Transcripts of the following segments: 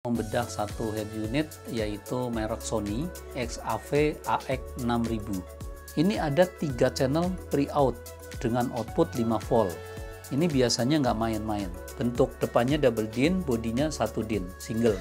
Membedah satu head unit yaitu merek Sony XAV AX6000. Ini ada 3 channel pre-out dengan output 5 volt. Ini biasanya nggak main-main. Bentuk depannya double din, bodinya 1 din, single.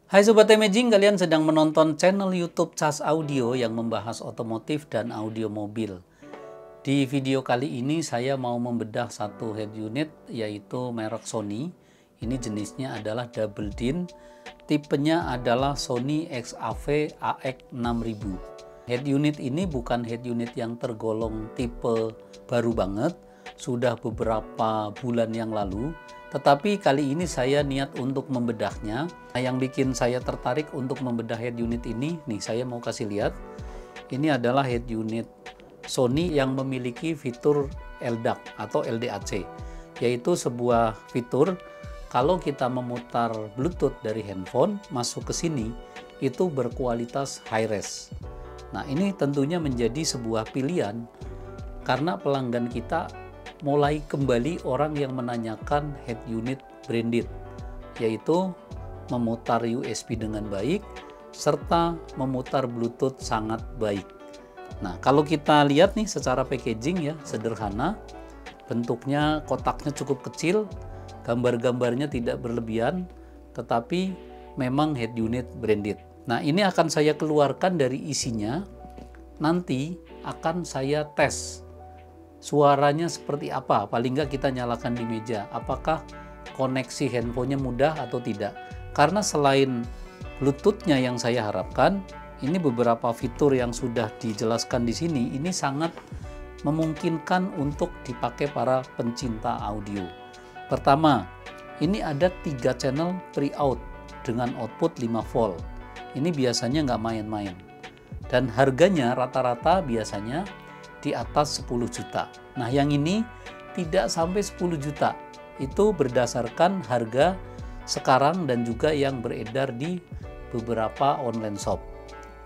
Hai Sobat Imaging, kalian sedang menonton channel YouTube Cas Audio yang membahas otomotif dan audio mobil. Di video kali ini saya mau membedah satu head unit yaitu merek Sony. Ini jenisnya adalah double din, tipenya adalah Sony XAV AX6000. Head unit ini bukan head unit yang tergolong tipe baru banget, sudah beberapa bulan yang lalu. Tetapi kali ini saya niat untuk membedahnya. Nah, yang bikin saya tertarik untuk membedah head unit ini, nih saya mau kasih lihat. Ini adalah head unit Sony yang memiliki fitur LDAC atau LDAC, yaitu sebuah fitur kalau kita memutar Bluetooth dari handphone masuk ke sini, itu berkualitas high res. Nah, ini tentunya menjadi sebuah pilihan karena pelanggan kita mulai kembali orang yang menanyakan head unit branded, yaitu memutar USB dengan baik serta memutar Bluetooth sangat baik. Nah, kalau kita lihat nih secara packaging ya, sederhana, bentuknya kotaknya cukup kecil, gambar-gambarnya tidak berlebihan, tetapi memang head unit branded. Nah, ini akan saya keluarkan dari isinya, nanti akan saya tes suaranya seperti apa. Paling nggak kita nyalakan di meja, apakah koneksi handphonenya mudah atau tidak. Karena selain Bluetooth-nya yang saya harapkan, ini beberapa fitur yang sudah dijelaskan di sini, ini sangat memungkinkan untuk dipakai para pencinta audio. Pertama, ini ada 3 channel pre-out dengan output 5 volt. Ini biasanya nggak main-main. Dan harganya rata-rata biasanya di atas 10 juta. Nah, yang ini tidak sampai 10 juta. Itu berdasarkan harga sekarang dan juga yang beredar di beberapa online shop.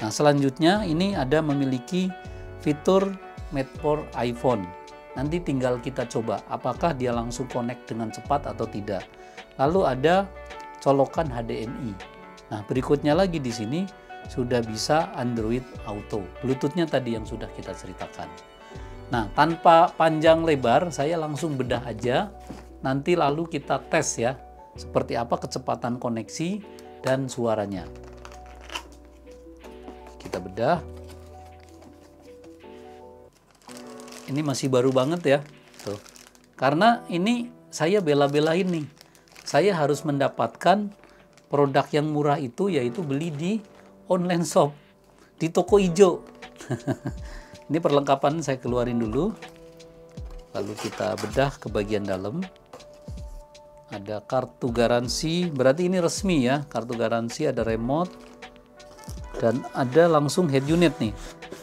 Nah, selanjutnya ini ada memiliki fitur made for iPhone. Nanti tinggal kita coba apakah dia langsung connect dengan cepat atau tidak. Lalu ada colokan HDMI. Nah, berikutnya lagi di sini sudah bisa Android Auto. Bluetooth-nya tadi yang sudah kita ceritakan. Nah, tanpa panjang lebar, saya langsung bedah aja. Nanti lalu kita tes ya, seperti apa kecepatan koneksi dan suaranya. Kita bedah. Ini masih baru banget ya. Tuh. Karena ini saya bela-belain nih. Saya harus mendapatkan produk yang murah itu, yaitu beli di online shop, di toko hijau. Ini perlengkapan saya keluarin dulu, lalu kita bedah ke bagian dalam. Ada kartu garansi, berarti ini resmi ya, kartu garansi, ada remote, dan ada langsung head unit nih.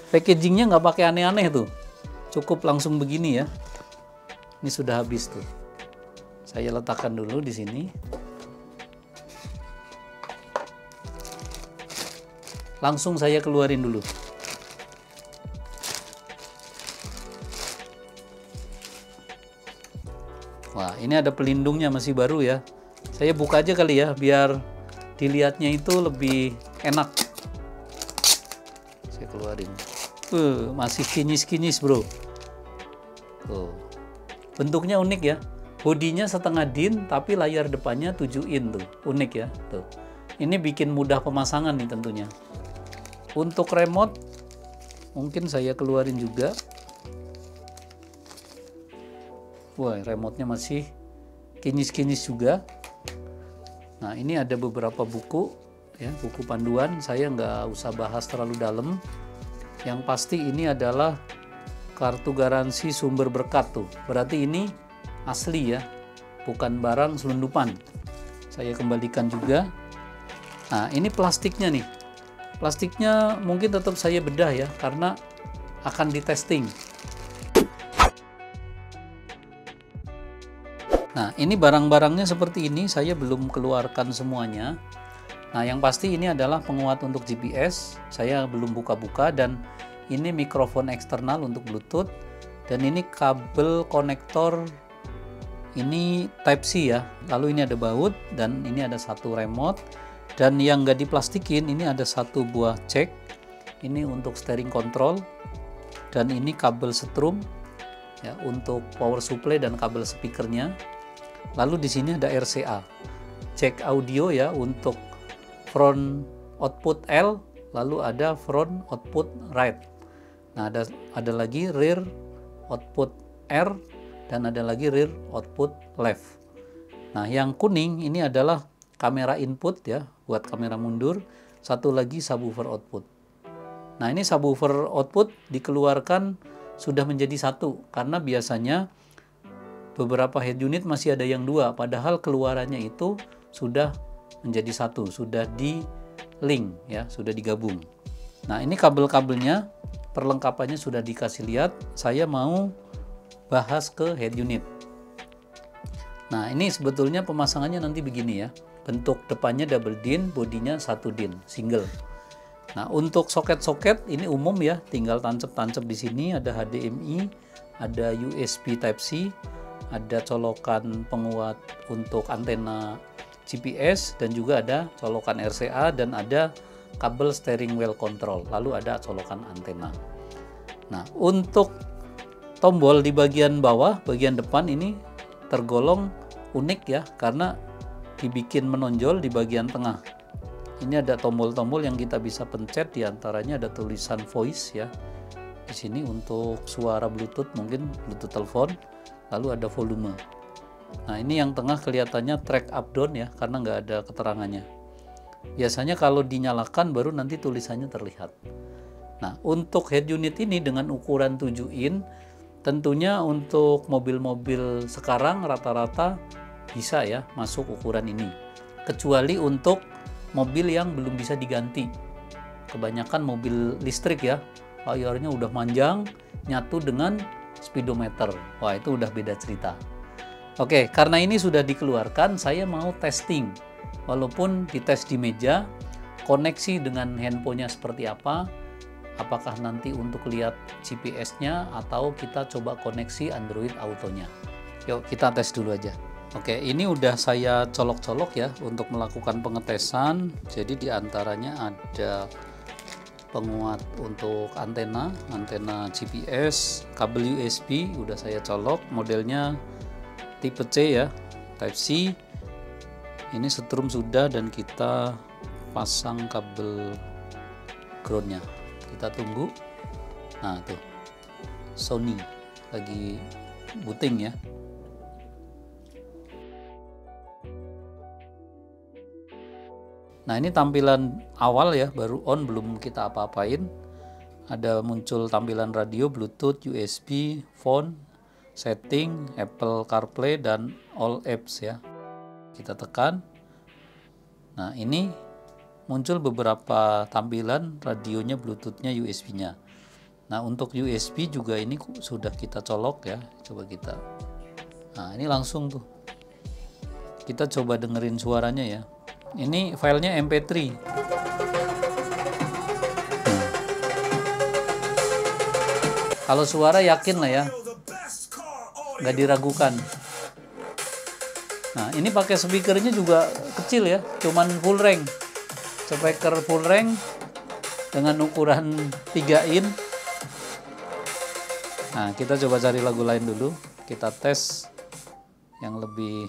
Packagingnya nggak pakai aneh-aneh tuh, cukup langsung begini ya. Ini sudah habis tuh. Saya letakkan dulu di sini. Langsung saya keluarin dulu. Wah, ini ada pelindungnya, masih baru ya. Saya buka aja kali ya, biar dilihatnya itu lebih enak. Saya keluarin. Masih kinyis-kinyis bro. Tuh. Bentuknya unik ya. Bodinya setengah din, tapi layar depannya 7 in tuh. Unik ya. Tuh. Ini bikin mudah pemasangan nih tentunya. Untuk remote, mungkin saya keluarin juga. Wah, remote-nya masih kinyis-kinyis juga. Nah, ini ada beberapa buku, ya, buku panduan. Saya nggak usah bahas terlalu dalam. Yang pasti ini adalah kartu garansi sumber berkat tuh. Berarti ini asli ya, bukan barang selundupan. Saya kembalikan juga. Nah, ini plastiknya nih. Plastiknya mungkin tetap saya bedah ya, karena akan ditesting. Nah, ini barang-barangnya seperti ini, saya belum keluarkan semuanya. Nah, yang pasti ini adalah penguat untuk GPS. Saya belum buka-buka, dan ini mikrofon eksternal untuk Bluetooth, dan ini kabel konektor, ini Type C ya. Lalu ini ada baut, dan ini ada satu remote, dan yang nggak diplastikin ini ada satu buah jack. Ini untuk steering control, dan ini kabel setrum ya untuk power supply dan kabel speakernya. Lalu di sini ada RCA, jack audio ya untuk front output L, lalu ada front output right. Nah, ada lagi rear output R, dan ada lagi rear output left. Nah, yang kuning ini adalah kamera input ya, buat kamera mundur. Satu lagi subwoofer output. Nah, ini subwoofer output dikeluarkan sudah menjadi satu, karena biasanya beberapa head unit masih ada yang dua, padahal keluarannya itu sudah menjadi satu, sudah di link ya, sudah digabung. Nah, ini kabel-kabelnya, perlengkapannya sudah dikasih lihat. Saya mau bahas ke head unit. Nah, ini sebetulnya pemasangannya nanti begini ya. Bentuk depannya double DIN, bodinya satu DIN, single. Nah, untuk soket-soket ini umum ya, tinggal tancap-tancap di sini. Ada HDMI, ada USB Type C, ada colokan penguat untuk antena GPS, dan juga ada colokan RCA, dan ada kabel steering wheel control, lalu ada colokan antena. Nah, untuk tombol di bagian bawah, bagian depan ini tergolong unik ya, karena dibikin menonjol di bagian tengah. Ini ada tombol-tombol yang kita bisa pencet, diantaranya ada tulisan voice ya. Di sini untuk suara Bluetooth, mungkin Bluetooth telepon, lalu ada volume. Nah, ini yang tengah kelihatannya track up down ya, karena nggak ada keterangannya. Biasanya kalau dinyalakan baru nanti tulisannya terlihat. Nah, untuk head unit ini dengan ukuran 7 in, tentunya untuk mobil-mobil sekarang rata-rata bisa ya masuk ukuran ini. Kecuali untuk mobil yang belum bisa diganti. Kebanyakan mobil listrik ya, layarnya udah panjang, nyatu dengan speedometer. Wah, itu udah beda cerita. Oke, karena ini sudah dikeluarkan, saya mau testing. Walaupun dites di meja, koneksi dengan handphonenya seperti apa, apakah nanti untuk lihat GPS-nya, atau kita coba koneksi Android Auto-nya. Yuk, kita tes dulu aja. Oke, ini udah saya colok-colok ya untuk melakukan pengetesan. Jadi diantaranya ada penguat untuk antena GPS, kabel USB udah saya colok, modelnya tipe C ya, Type C. Ini setrum sudah, dan kita pasang kabel groundnya. Kita tunggu. Nah, tuh Sony lagi booting ya. Nah, ini tampilan awal ya, baru on, belum kita apa-apain. Ada muncul tampilan radio, Bluetooth, USB, phone, setting, Apple CarPlay, dan all apps ya. Kita tekan. Nah, ini muncul beberapa tampilan, radionya, Bluetooth-nya, USB-nya. Nah, untuk USB juga ini sudah kita colok ya. Coba kita. Nah, ini langsung tuh. Kita coba dengerin suaranya ya. Ini filenya MP3. Kalau suara yakin lah ya, nggak diragukan. Nah, ini pakai speakernya juga kecil ya, cuman full range. Speaker full range dengan ukuran 3 in. Nah, kita coba cari lagu lain dulu. Kita tes yang lebih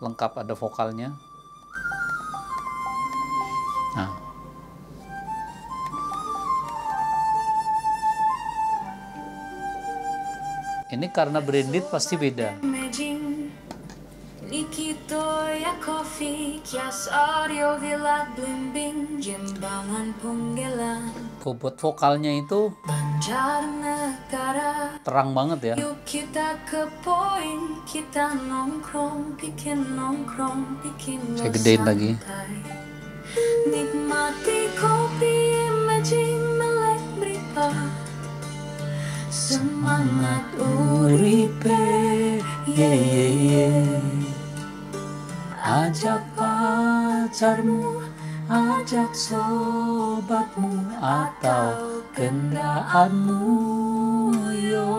lengkap, ada vokalnya. Nah, ini karena branded pasti beda. Bobot vokalnya itu terang banget ya. Saya gedein lagi. Nikmati kopi, imagine melek beripa, semangat uripe, ye ye ye, ajak pacarmu, ajak sobatmu atau kendaraanmu, yo.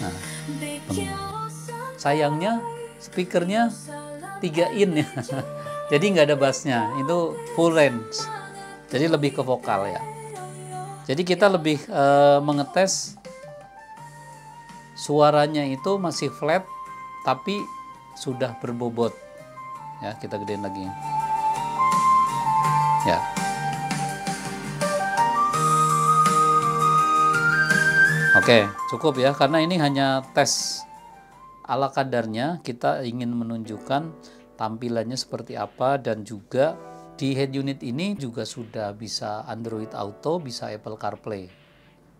Nah, sayangnya speakernya 3 in ya. Jadi nggak ada bassnya, itu full range. Jadi lebih ke vokal ya. Jadi kita lebih mengetes suaranya itu masih flat tapi sudah berbobot. Ya, kita gedein lagi. Ya. Oke, cukup ya, karena ini hanya tes ala kadarnya. Kita ingin menunjukkan tampilannya seperti apa, dan juga di head unit ini juga sudah bisa Android Auto, bisa Apple CarPlay.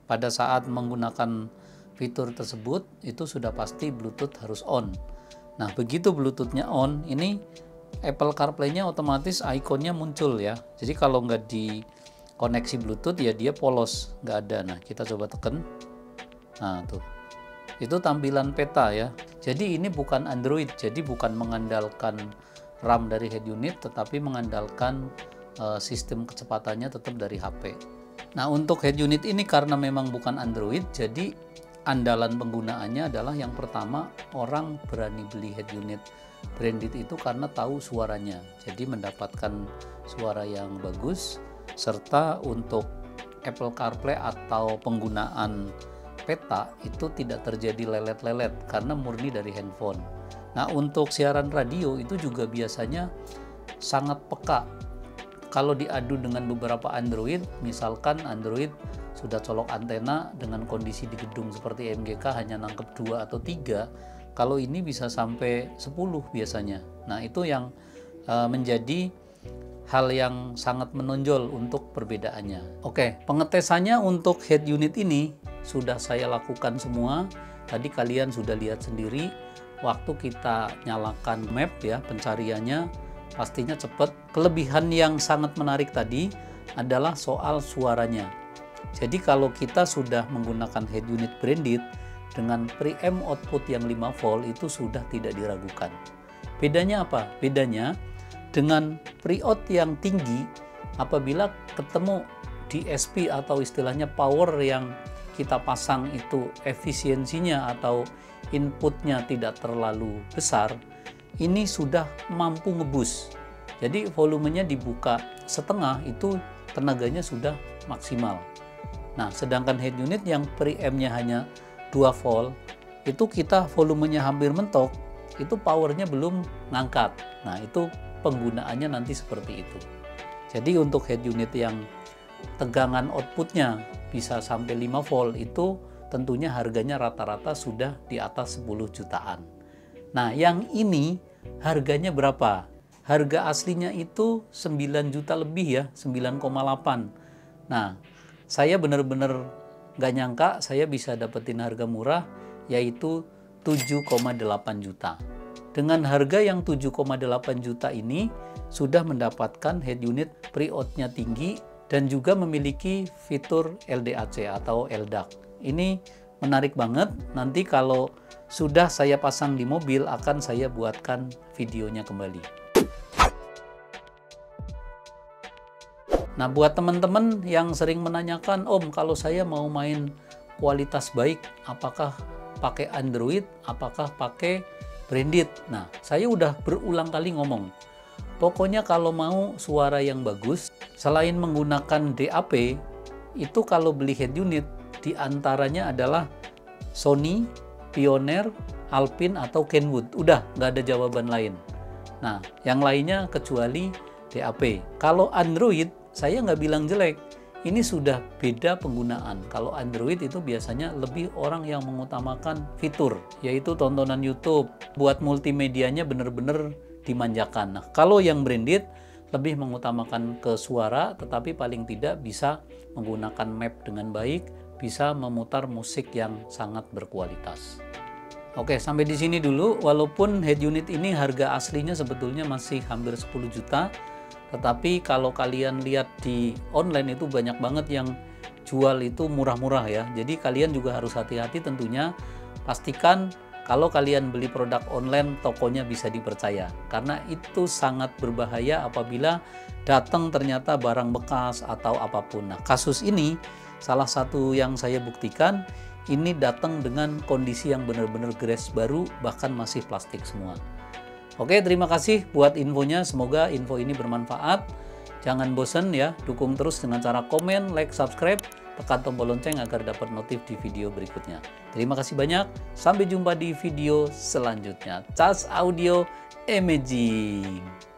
Pada saat menggunakan fitur tersebut, itu sudah pasti Bluetooth harus on. Nah, begitu Bluetooth-nya on, ini Apple CarPlay-nya otomatis ikonnya muncul ya. Jadi kalau nggak dikoneksi Bluetooth ya dia polos, nggak ada. Nah, kita coba tekan. Nah, tuh. Itu tampilan peta ya. Jadi ini bukan Android, jadi bukan mengandalkan RAM dari head unit, tetapi mengandalkan sistem kecepatannya tetap dari HP. Nah, untuk head unit ini karena memang bukan Android, jadi andalan penggunaannya adalah yang pertama, orang berani beli head unit branded itu karena tahu suaranya. Jadi mendapatkan suara yang bagus, serta untuk Apple CarPlay atau penggunaan peta itu tidak terjadi lelet-lelet karena murni dari handphone. Nah, untuk siaran radio itu juga biasanya sangat peka. Kalau diadu dengan beberapa Android, misalkan Android sudah colok antena dengan kondisi di gedung seperti MGK hanya nangkep 2 atau 3, kalau ini bisa sampai 10 biasanya. Nah, itu yang menjadi hal yang sangat menonjol untuk perbedaannya. Oke, pengetesannya untuk head unit ini sudah saya lakukan semua. Tadi kalian sudah lihat sendiri, waktu kita nyalakan map ya, pencariannya pastinya cepat. Kelebihan yang sangat menarik tadi adalah soal suaranya. Jadi kalau kita sudah menggunakan head unit branded dengan preamp output yang 5 volt itu sudah tidak diragukan. Bedanya apa? Bedanya dengan pre-out yang tinggi, apabila ketemu DSP atau istilahnya power yang kita pasang itu efisiensinya atau inputnya tidak terlalu besar, ini sudah mampu ngebus. Jadi volumenya dibuka setengah itu tenaganya sudah maksimal. Nah, sedangkan head unit yang preampnya hanya 2 volt, itu kita volumenya hampir mentok, itu powernya belum ngangkat. Nah, itu penggunaannya nanti seperti itu. Jadi untuk head unit yang tegangan outputnya bisa sampai 5 volt itu tentunya harganya rata-rata sudah di atas 10 jutaan. Nah, yang ini harganya berapa? Harga aslinya itu 9 juta lebih ya, 9,8. Nah, saya benar-benar nggak nyangka saya bisa dapetin harga murah, yaitu 7,8 juta. Dengan harga yang 7,8 juta ini sudah mendapatkan head unit pre-out-nya tinggi dan juga memiliki fitur LDAC atau LDAC. Ini menarik banget. Nanti kalau sudah saya pasang di mobil akan saya buatkan videonya kembali. Nah, buat teman-teman yang sering menanyakan, Om, kalau saya mau main kualitas baik, apakah pakai Android, apakah pakai branded? Nah, saya udah berulang kali ngomong, pokoknya kalau mau suara yang bagus, selain menggunakan DAP, itu kalau beli head unit, diantaranya adalah Sony, Pioneer, Alpine, atau Kenwood. Udah, nggak ada jawaban lain. Nah, yang lainnya kecuali DAP. Kalau Android, saya nggak bilang jelek. Ini sudah beda penggunaan. Kalau Android itu biasanya lebih orang yang mengutamakan fitur, yaitu tontonan YouTube. Buat multimedianya benar-benar dimanjakan. Nah, kalau yang branded lebih mengutamakan ke suara, tetapi paling tidak bisa menggunakan map dengan baik, bisa memutar musik yang sangat berkualitas. Oke, sampai di sini dulu. Walaupun head unit ini harga aslinya sebetulnya masih hampir 10 juta, tetapi kalau kalian lihat di online itu banyak banget yang jual itu murah-murah ya. Jadi kalian juga harus hati-hati tentunya. Pastikan kalau kalian beli produk online, tokonya bisa dipercaya. Karena itu sangat berbahaya apabila datang ternyata barang bekas atau apapun. Nah, kasus ini salah satu yang saya buktikan, ini datang dengan kondisi yang benar-benar gres baru, bahkan masih plastik semua. Oke, terima kasih buat infonya. Semoga info ini bermanfaat. Jangan bosan ya, dukung terus dengan cara komen, like, subscribe, tekan tombol lonceng agar dapat notif di video berikutnya. Terima kasih banyak, sampai jumpa di video selanjutnya. Cas Audio Imaging.